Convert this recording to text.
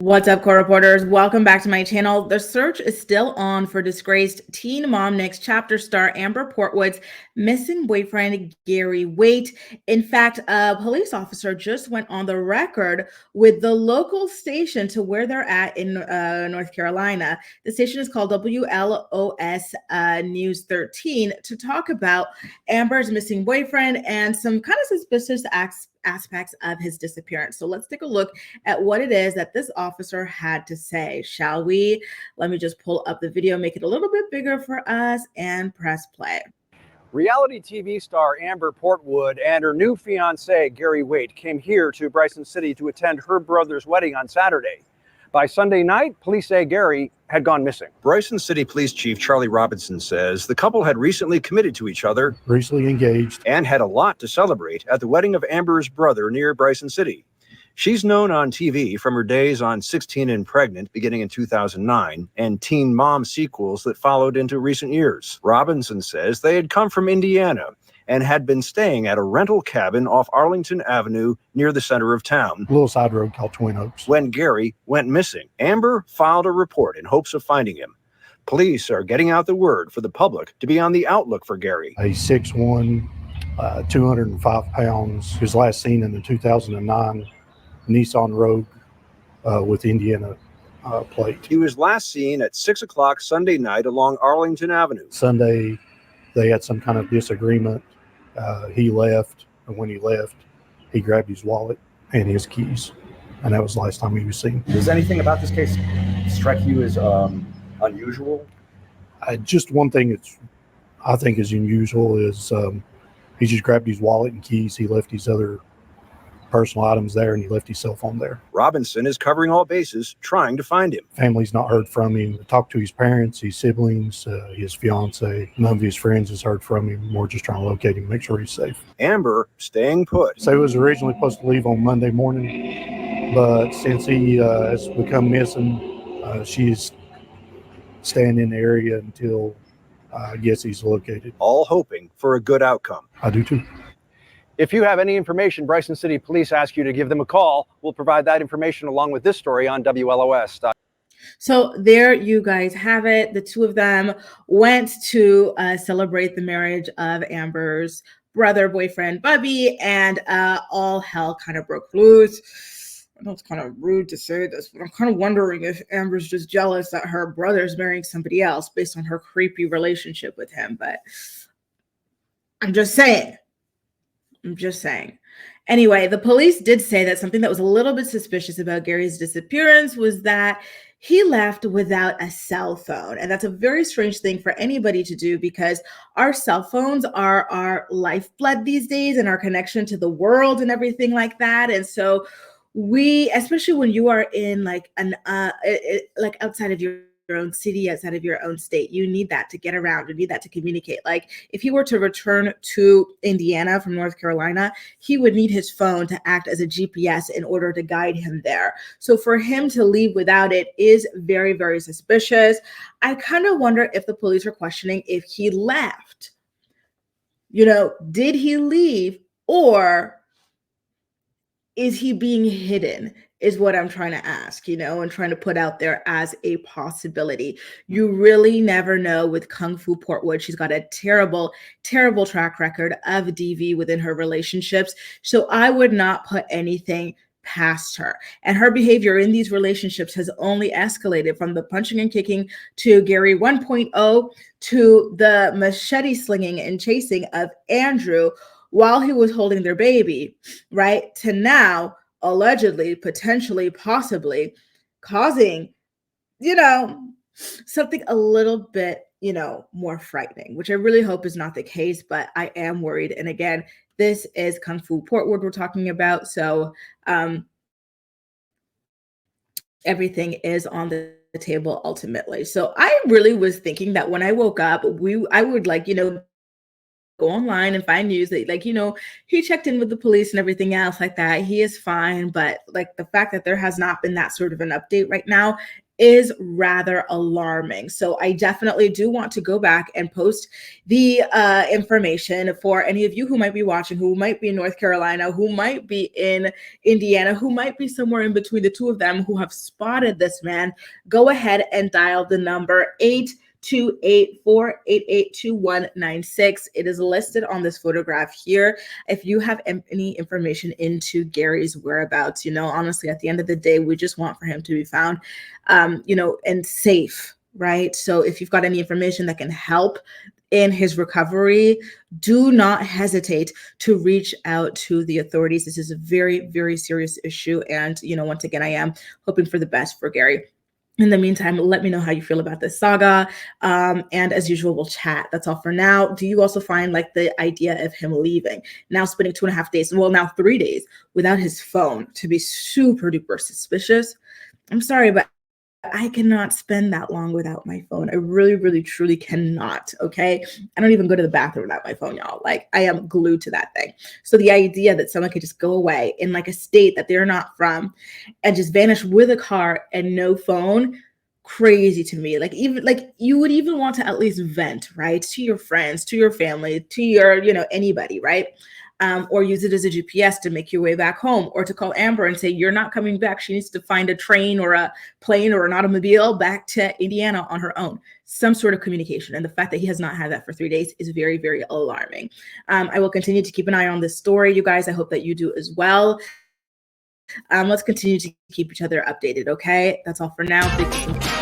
What's up, core reporters? Welcome back to my channel. The search is still on for disgraced Teen Mom Next Chapter star Amber Portwood's missing boyfriend, Gary Wayt. In fact, a police officer just went on the record with the local station to where they're at in North Carolina. The station is called WLOS News 13 to talk about Amber's missing boyfriend and some kind of suspicious aspects of his disappearance. So let's take a look at what it is that this officer had to say, shall we? Let me just pull up the video, make it a little bit bigger for us, and press play. Reality TV star Amber Portwood and her new fiancé, Gary Wayt, came here to Bryson City to attend her brother's wedding on Saturday. By Sunday night, police say Gary had gone missing. Bryson City Police Chief Charlie Robinson says the couple had recently committed to each other, recently engaged, and had a lot to celebrate at the wedding of Amber's brother near Bryson City. She's known on TV from her days on 16 and Pregnant beginning in 2009 and Teen Mom sequels that followed into recent years. Robinson says they had come from Indiana and had been staying at a rental cabin off Arlington Avenue near the center of town, a little side road called Twin Oaks, when Gary went missing. Amber filed a report in hopes of finding him. Police are getting out the word for the public to be on the outlook for Gary. A 6'1", 205 pounds. He was last seen in the 2009 Nissan Rogue with Indiana plate. He was last seen at 6 o'clock Sunday night along Arlington Avenue. Sunday, they had some kind of disagreement. He left, and when he left, he grabbed his wallet and his keys, and that was the last time he was seen. Does anything about this case strike you as unusual? Just one thing that's I think is unusual is he just grabbed his wallet and keys. He left his other personal items there, and he left his cell phone there. Robinson is covering all bases, trying to find him. Family's not heard from him. Talked to his parents, his siblings, his fiance. None of his friends has heard from him. We're just trying to locate him, make sure he's safe. Amber staying put. So he was originally supposed to leave on Monday morning, but since he has become missing, she's staying in the area until I guess he's located. All hoping for a good outcome. I do too. If you have any information, Bryson City Police ask you to give them a call. We'll provide that information along with this story on WLOS. So there you guys have it. The two of them went to celebrate the marriage of Amber's brother, boyfriend, Bubby, and all hell kind of broke loose. I know it's kind of rude to say this, but I'm kind of wondering if Amber's just jealous that her brother's marrying somebody else based on her creepy relationship with him. But I'm just saying. Anyway, the police did say that something that was a little bit suspicious about Gary's disappearance was that he left without a cell phone. And that's a very strange thing for anybody to do because our cell phones are our lifeblood these days and our connection to the world and everything like that. And so we, especially when you are in like like outside of your own city, outside of your own state, you need that to get around. You need that to communicate. Like if he were to return to Indiana from North Carolina, he would need his phone to act as a GPS in order to guide him there. So for him to leave without it is very, very suspicious. I kind of wonder if the police are questioning if he left. You know, did he leave or is he being hidden? Is what I'm trying to ask, you know, and trying to put out there as a possibility. You really never know with Kung Fu Portwood. She's got a terrible, terrible track record of DV within her relationships. So I would not put anything past her. And her behavior in these relationships has only escalated from the punching and kicking to Gary 1.0 to the machete slinging and chasing of Andrew while he was holding their baby, right? To now, allegedly, potentially, possibly causing, you know, something a little bit, you know, more frightening, which I really hope is not the case, but I am worried. And again, this is Kung Fu Portwood we're talking about. So everything is on the table ultimately. So I really was thinking that when I woke up, I would like, you know, go online and find news that, like, you know, he checked in with the police and everything else like that. He is fine. But like the fact that there has not been that sort of an update right now is rather alarming. So I definitely do want to go back and post the information for any of you who might be watching, who might be in North Carolina, who might be in Indiana, who might be somewhere in between the two of them, who have spotted this man. Go ahead and dial the number 828-488-2196. It is listed on this photograph here. If you have any information into Gary's whereabouts, honestly, at the end of the day, we just want for him to be found, and safe, right? So if you've got any information that can help in his recovery, do not hesitate to reach out to the authorities. This is a very, very serious issue. And, once again, I am hoping for the best for Gary. In the meantime, let me know how you feel about this saga. And as usual, we'll chat. That's all for now. Do you also find the idea of him leaving, now spending 2.5 days, well, now 3 days without his phone, to be super duper suspicious? I'm sorry, but I cannot spend that long without my phone. I really, really, truly cannot. Okay. I don't even go to the bathroom without my phone, y'all. I am glued to that thing. So the idea that someone could just go away in a state that they're not from and just vanish with a car and no phone, crazy to me. Even you would even want to at least vent, right? To your friends, to your family, to your, anybody, right? Or use it as a GPS to make your way back home, or to call Amber and say, you're not coming back. She needs to find a train or a plane or an automobile back to Indiana on her own. Some sort of communication. And the fact that he has not had that for 3 days is very, very alarming. I will continue to keep an eye on this story, you guys. I hope that you do as well. Let's continue to keep each other updated, okay? That's all for now. Thank you so much.